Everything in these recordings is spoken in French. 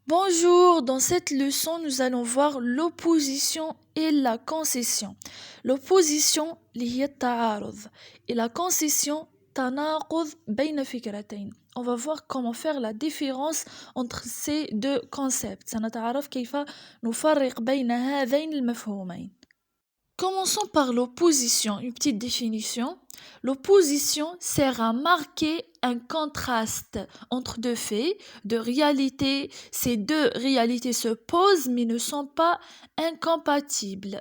Bonjour, dans cette leçon, nous allons voir l'opposition et la concession. L'opposition اللي هي التعارض et la concession تناقض بين فكرتين. On va voir comment faire la différence entre ces deux concepts. سنتعرف كيف نفرق بين هذين المفهومين. Commençons par l'opposition, une petite définition. L'opposition sert à marquer un contraste entre deux faits, de réalités. Ces deux réalités se posent mais ne sont pas incompatibles.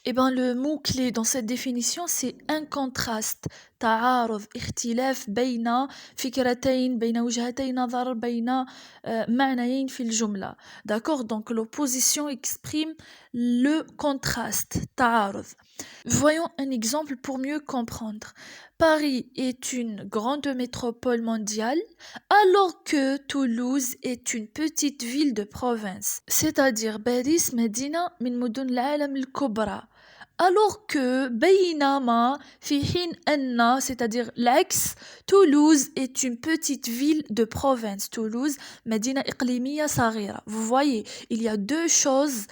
Eh bien, le mot-clé dans cette définition, c'est un contraste. تعارض اختلاف بين فكرتين بين وجهتي نظر بين معنيين في الجملة. D'accord? Donc l'opposition exprime le contraste. تعارض. Voyons un exemple pour mieux comprendre. Paris est une grande métropole mondiale alors que Toulouse est une petite ville de province. C'est-à-dire باريس مدينة من مدن العالم الكبرى. Alors que بينما في حين أن c'est-à-dire العكس Toulouse est une petite ville de province. Toulouse مدينة إقليمية صغيرة. Vous voyez, il y a deux choses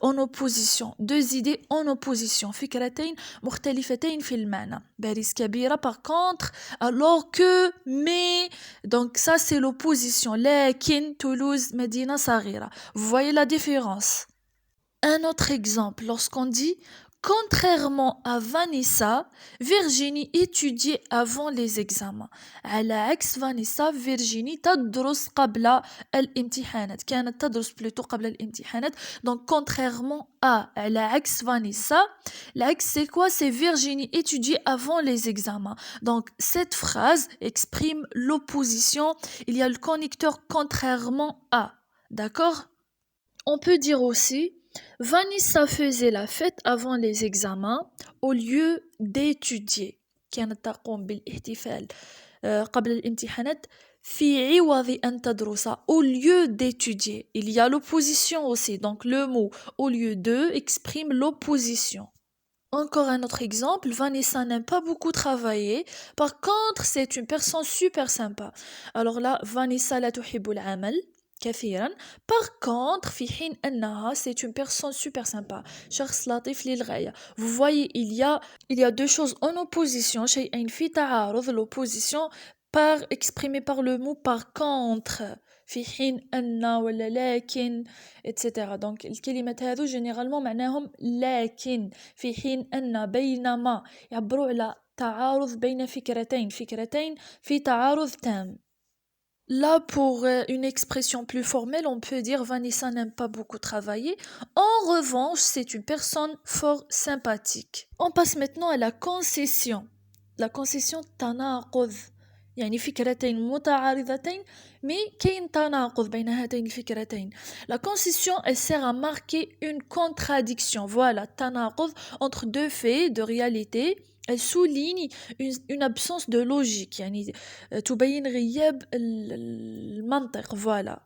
en opposition, deux idées en opposition. فكرتين مختلفتين في المعنى. باريس كبيرة par contre, alors que, mais, donc ça c'est l'opposition. لكن Toulouse مدينة صغيرة. Vous voyez la différence. Un autre exemple, lorsqu'on dit contrairement à Vanessa, Virginie étudiait avant les examens. على عكس Vanessa, Virginie تدرس قبل الامتحانات. كانت تدرس plutôt قبل الامتحانات. Donc contrairement à على عكس Vanessa, العكس c'est quoi? C'est Virginie étudiait avant les examens. Donc cette phrase exprime l'opposition. Il y a le connecteur contrairement à. D'accord? On peut dire aussi Vanessa faisait la fête avant les examens au lieu d'étudier. كانت تقوم بالاحتفال قبل الامتحانات في عوض أن تدرس au lieu d'étudier. Il y a l'opposition aussi, donc le mot au lieu de exprime l'opposition. Encore un autre exemple, Vanessa n'aime pas beaucoup travailler, par contre c'est une personne super sympa. Alors là, Vanessa لا تحب العمل كثيرا. Par contre, في حين أنها c'est une personne super sympa. شخص لطيف للغاية. Vous voyez, il y a deux choses en opposition. شيئين في تعارض, l'opposition exprimée par le mot par contre. في حين أن ولا لكن etc. Donc الكلمات هذو généralement معناهم لكن في حين أن بينما يعبروا على تعارض بين فكرتين في تعارض تام. Là, pour une expression plus formelle, on peut dire Vanessa n'aime pas beaucoup travailler. En revanche, c'est une personne fort sympathique. On passe maintenant à la concession. La concession تناقض. يعني فكرتين متعارضتين mais كاين تناقض بين هاتين الفكرتين. La concession, elle sert à marquer une contradiction. Voilà, تناقض entre deux faits de réalité. Elle souligne une absence de logique. يعني تبين غياب المنطق. Voilà.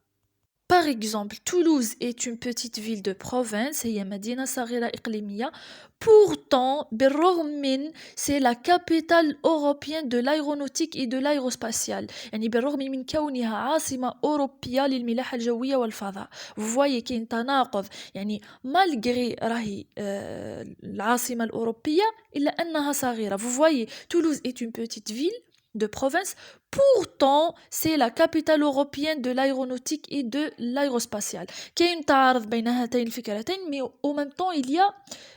Par exemple, Toulouse est une petite ville de province, هي مدينة صغيرة إقليمية. Pourtant, بالرغم من, c'est la capitale européenne de l'aéronautique et de l'aérospatiale. يعني بالرغم من كونها عاصمة أوروبية للملاحة الجوية والفضاء. Vous voyez كاين تناقض. يعني malgré راهي العاصمة الأوروبية إلا أنها صغيرة. Vous voyez, Toulouse est une petite ville de province. Pourtant, c'est la capitale européenne de l'aéronautique et de l'aérospatiale. كاين تعارض بين هاتين الفكرتين, mais en même temps, il y a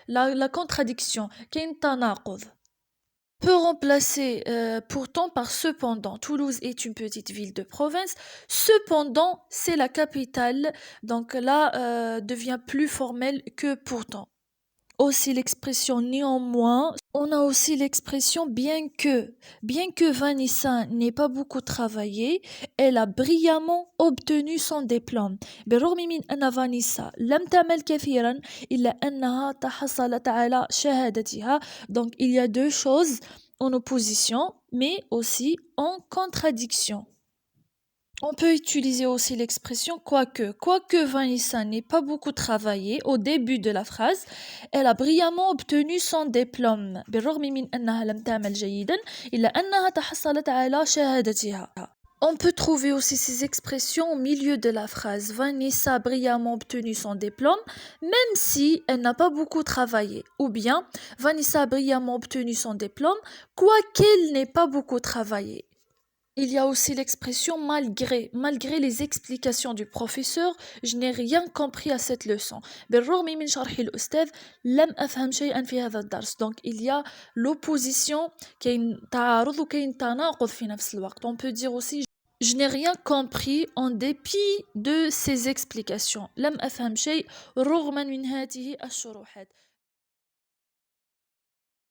la contradiction. كاين تناقض. Peut remplacer pourtant par cependant. Toulouse est une petite ville de province. Cependant, c'est la capitale. Donc là, devient plus formelle que pourtant. Aussi l'expression néanmoins, on a aussi l'expression bien que. Bien que Vanessa n'ait pas beaucoup travaillé, elle a brillamment obtenu son diplôme. بالرغم من أن فانيسا لم تعمل كثيرا إلا أنها تحصلت على شهادتها. Donc il y a deux choses en opposition mais aussi en contradiction. On peut utiliser aussi l'expression quoique. Quoique Vanessa n'ait pas beaucoup travaillé au début de la phrase, elle a brillamment obtenu son diplôme. بالرغم من أنها لم تعمل جيدا إلا أنها تحصلت على شهادتها. On peut trouver aussi ces expressions au milieu de la phrase. Vanessa a brillamment obtenu son diplôme, même si elle n'a pas beaucoup travaillé. Ou bien, Vanessa a brillamment obtenu son diplôme, quoiqu'elle n'ait pas beaucoup travaillé. Il y a aussi l'expression malgré. Malgré les explications du professeur, je n'ai rien compris à cette leçon. بالرغم من شرح الأستاذ لم أفهم شيئا في هذا الدرس. Donc il y a l'opposition, كاين تعارض وكاين تناقض في نفس الوقت. On peut dire aussi je n'ai rien compris en dépit de ces explications. لم أفهم شيء رغما من هذه الشروحات.